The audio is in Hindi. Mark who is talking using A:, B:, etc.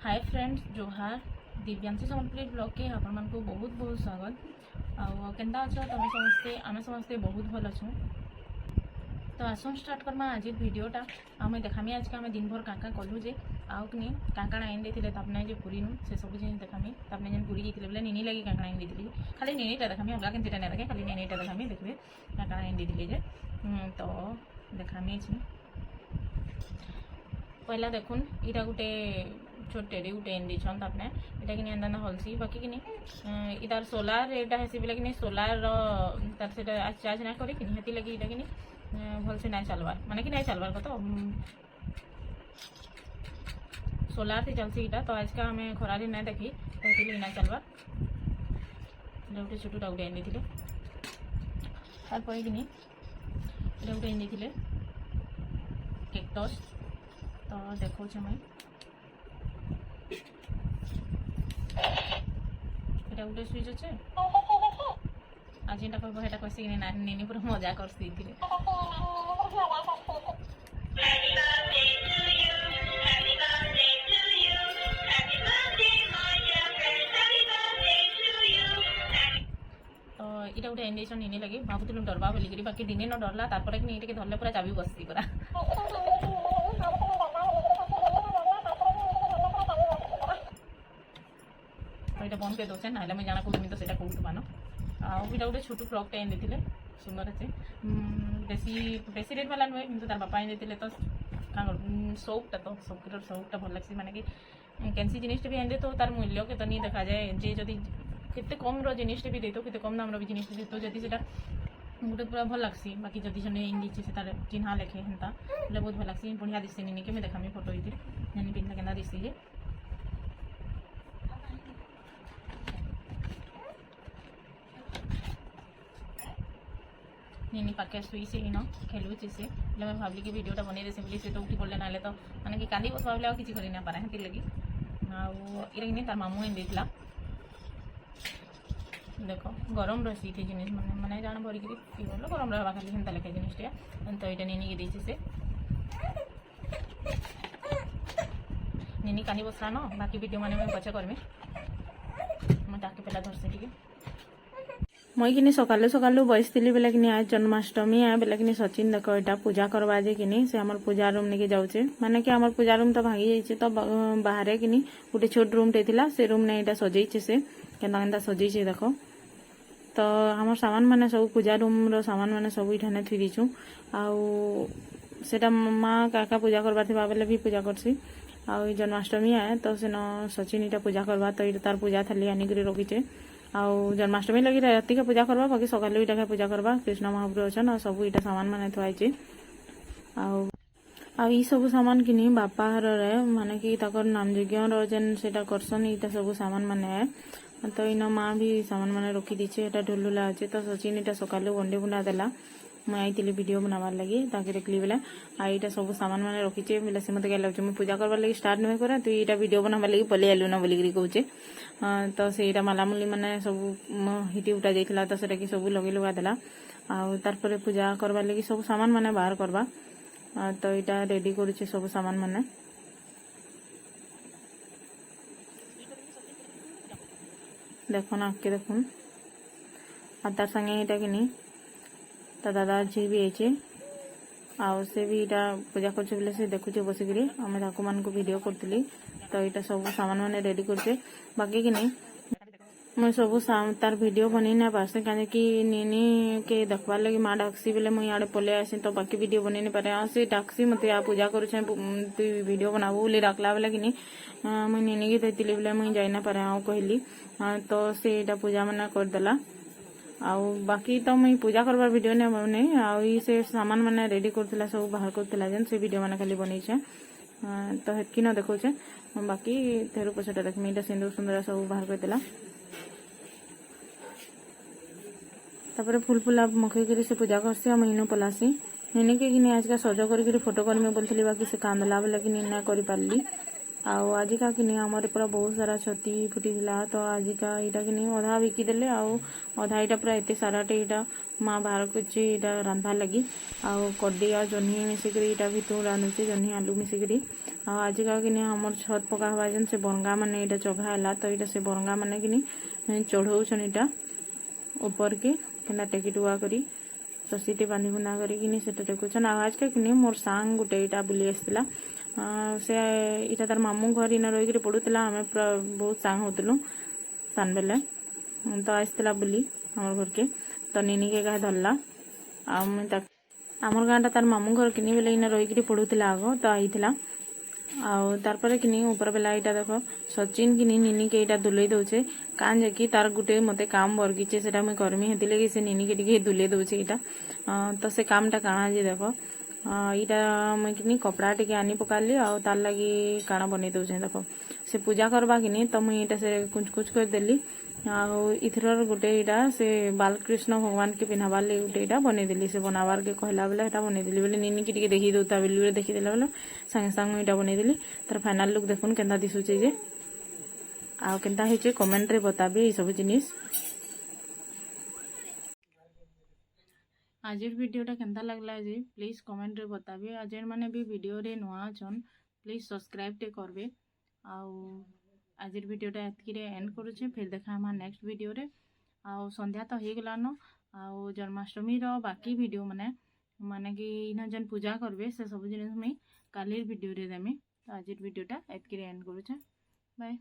A: हाय फ्रेंड्स जोहार दिव्यांशी सम्बलपुरी ब्लॉग के आपण मान को बहुत बहुत स्वागत आउ केनता अच्छ तुम समस्ते आम समस्ते बहुत भल अच्छु। तो आसन स्टार्ट करमा आज वीडियोटा आम देखामी आज के आम दिन भर काका कलु जे आउ कि काकाण आइन देते तापने जे पुरी नु से सब जिन देखामी तापने जेन पुरी जाते बोले नीनी लगी काकाण आइन देती खाली नीनीटा देखामी अलग केनटा नहीं देखे खाली नीनीटा देखामी देखिए काकाण आइन देती जे तो देखामी पहला देखुन इटा गोटे छोटे गोटे एन दीछन तापने इटा कि एंदा हल्सी बाकी कि इतार सोलार एटा हेसी बोले कि सोलार तार से चार्ज ना करे कि हेती लगी इटा कि भल से ना चलवार माने कि ना चलवार को तो सोलार से चलसी इटा तो आज का हमें खरारी ना देखी तो हेती ना चलवार गोटे छोटूटा गोटे एन देथिले तार परे कि इटा गोटे एन देथिले केक्टस तो देखो मैं এটা গোটে সুইচ আছে আজ এটা কইব এটা কইছি কি না নেনি পুরো মজা করছি দিলে তো এটা গোটে ইন্ডিকেশন নেনি লাগি ভাবুতিলু ডরবা বলি করি বাকি দিনে ন ডরলা তারপরে কি এটাকে ধরলে পুরা চাবি বসছি পুরা এটা বন্ধ করে দোছে না আমি জানা করি তো সেটা কৌতু পানো এটা গোটে ছোট ফ্রকটা এনে দিলে সুন্দর আছে বেশি বেশি রেট বালা নুহে কিন্তু তার বাপা এনে দিলে তো সৌকটা তো সৌকটা ভাল লাগছে মানে কি কেনসি জিনিসটা বি এনে তো তার মূল্য কেতে নি দেখা যায় যে যদি কেতে কমর জিনিসটা বি দিত কেতে কম দামর বি জিনিসটা দিত যদি সেটা গোটে পুরা ভাল লাগছি বাকি যদি জনে এনে দিচ্ছে সে তার চিহ্না লেখে হেনতা বলে বহুত ভাল লাগছি বঢ়িয়া দিছে নিনি কে মে দেখামি ফটো ইতি নিনি পিনলা কেনা দিছি যে नीनी पाके सुई से इन खेलुचे से मैं भावली कि वीडियोटा बन देसी बोली से तो उठी पड़े ना तो मैंने कि कांदी बस भावले किसी कर ना पारे हेती लगी आने तार मामू एन देला देखो गरम रही थी जिनिस मैंने मैंने जान भरिक पीगल गरम रहा खाली हेन्ता लेखे जिनिसटा तो यहाँ नीनी के देसी से नीनी कांदी बसला न बाकी वीडियो मैंने मैं पचे करमी मैं ताके पहला धरसे टी मैं कि सकालू सकालू बसती बेले कि आज जन्माष्टमी है बेले कि सचिन देख यहाँ पूजा करवा जे कि से आम पूजा रूम नहीं जाऊे माने कि आम पूजा रूम तो भांगी जाइए तो बाहर कि गोटे छोट रूम टे से रूम ने यहाँ सजैसे से केन्ता सजैसे देख तो आम सामान मैंने सब पूजा रूम रो सामान मैंने सब इठाने थी दीचु आटा माँ काका पूजा करवा बेले भी पूजा करसी आ जन्माष्टमी है तो से सचिन यहाँ पूजा करवा तो ये तार पूजा थाली आनिक रखीचे आउ जन्माष्टमी लगी राति के पूजा करवा बाकी सकालू इटा पूजा करवा कृष्ण महाप्रभु अच्छन सब इटा सामान मैंने थुआई आई सब सामान किनी बापा हर माने कि नाम यज्ञ जेन से करसन इटा सब सामान मैंने है तो इन माँ भी सामान मैंने रखी दीचे एटा ढोलुला अच्छे तो सचिन इटा सकालू वंडे बुना देला मैं आई वीडियो बनावार लगी ताकि देखली बेले आईटा सब सामान मैंने रखीचे बोले से मत क्या लगे मैं पूजा करवार लगी स्टार्ट नुहे करे तु यहाँ वीडियो बनावार लगी पलि आलु ना बोलिक कहे तो से मालामुली मैंने सब हिटी उठा जाइला तो सेटा कि सब लगे लुगा देला आर पूजा करवार लगी सब सामान मैंने बाहर करवा तो यहाँ रेडी करुचे सब सामान मैंने देखुन आगे देखुन आ तार संगे यहाँ कि ता दादा झी भी आईचे आउ से भी इटा पूजा कर से देखुचे बसिकी आम ताकू मान को वीडियो करी तो यहाँ सब सामान मैंने रेडी करचे बाकी कि नहीं मैं सब तार वीडियो बनी ना पासे कहीं कि नीनी के देखवार लगी माँ डाकसी बेले मुझे इे पलि आसी तो बाकी वीडियो बनी नहीं पारे से डाकसी मत आ पूजा करुचे तु वीडियो बनाबू बोली डाकला बेले कि मुझे नीनी की देती बोले मुझे जाई ना पारे आउ कहली तो से पूजा मैंने करदेला आउ बाकी तो मुझे पूजा करवार वीडियो नहीं आई से सामान मैंने रेडी करथिला सब बाहर करथिला जेन से वीडियो मैंने खाली बनईछे तो हेतकी न देखौछे बाकी तेरु पछटा देखमी इटा सिंदूर सुंदर सब बाहर करथिला तापर फूल फूला मखई करी से पूजा करसी हम इनु पलासी निने के कि आज का सज करी फोटो करमी बोलथली बाकी से कांदला बोले कि ना करि पारली आउ आजिका कि आमर पूरा बहुत सारा छती फुटीला तो आजिका यहाँ कि अधा बिकिदेले अधा यहाँ पूरा एत साराटे यहाँ माँ बाहर करछे यहाँ रांधबार लगी आउ कड्डी आ जह्नी मिसिकी यहाँ भितर रांधुचे जह्नी आलू मिसिकी आजिका कि आमर छत पका हवा जन से बनगा मैंने यहाँ चघा है तो यहाँ से बनगा मैंने कि चढ़ाऊन यहाँ ऊपर के केना टेकी टुआ करी रसीटे बांधी बुना करी टेकुचन आजका कि मोर सांग गोटे यहाँ बुली आसला से इटा तार मामू घर इन रहीकि पढ़ुला आम पूरा बहुत सांग होलु सान बेले तो आसला बुली आम घर के तो निनी के कहे धरला आमर गाँटा तार मामू घर कि बेले इन रहीकि पढ़ुला आग तो आईला आउ तार कि ऊपर बेला यहाँ देख सचिन कि निनी के यहाँ दुले दौचे कान जाकि तार गुटे मते काम बरगिचे से मुझे करमी हेती लगे से निनी के दुले दौचे यहाँ तो से कामटा काଣା जे देख यहाँ मुझे कि कपड़ा टे आनी पकाली आउ तार लगी काଣା बन दौचे देख से पूजा करवा कि तो मुझे यहाँ से कुछ कुछ करदेली आउ इथर गोटे यहाँ से बालकृष्ण भगवान के पिन्हबार लगे गोटे यहाँ बनईदेली से बनाबार के कहला बेले यहाँ बनईदेली बोले निनी की देखी दौता बेले देखीदेला बेले सागे सागे यहाँ बनईदेली तार फाइनाल लुक देखुन केन्ता दिशुचे जे आउ केन्ता होचे कमेंट रे बताबे ये सब जिनिस आज वीडियोटा केन्ता लगला जे प्लीज कमेंट रे बताबे आ जेन माने भी वीडियो रे नुआ अछन प्लीज सब्सक्राइब टे करबे आउ आज वीडियोटा एतकी रे एंड करूचे फिर देखा हम नेक्स्ट वीडियो रे आउ संध्या तो हो गलान आउ जन्माष्टमी रो बाकी वीडियो माने माने कि इन जेन पूजा करबे से सब जिनिस मुई कालीर वीडियो रे देमी तो आज वीडियोटा एतकी रे एंड करूचे बाय।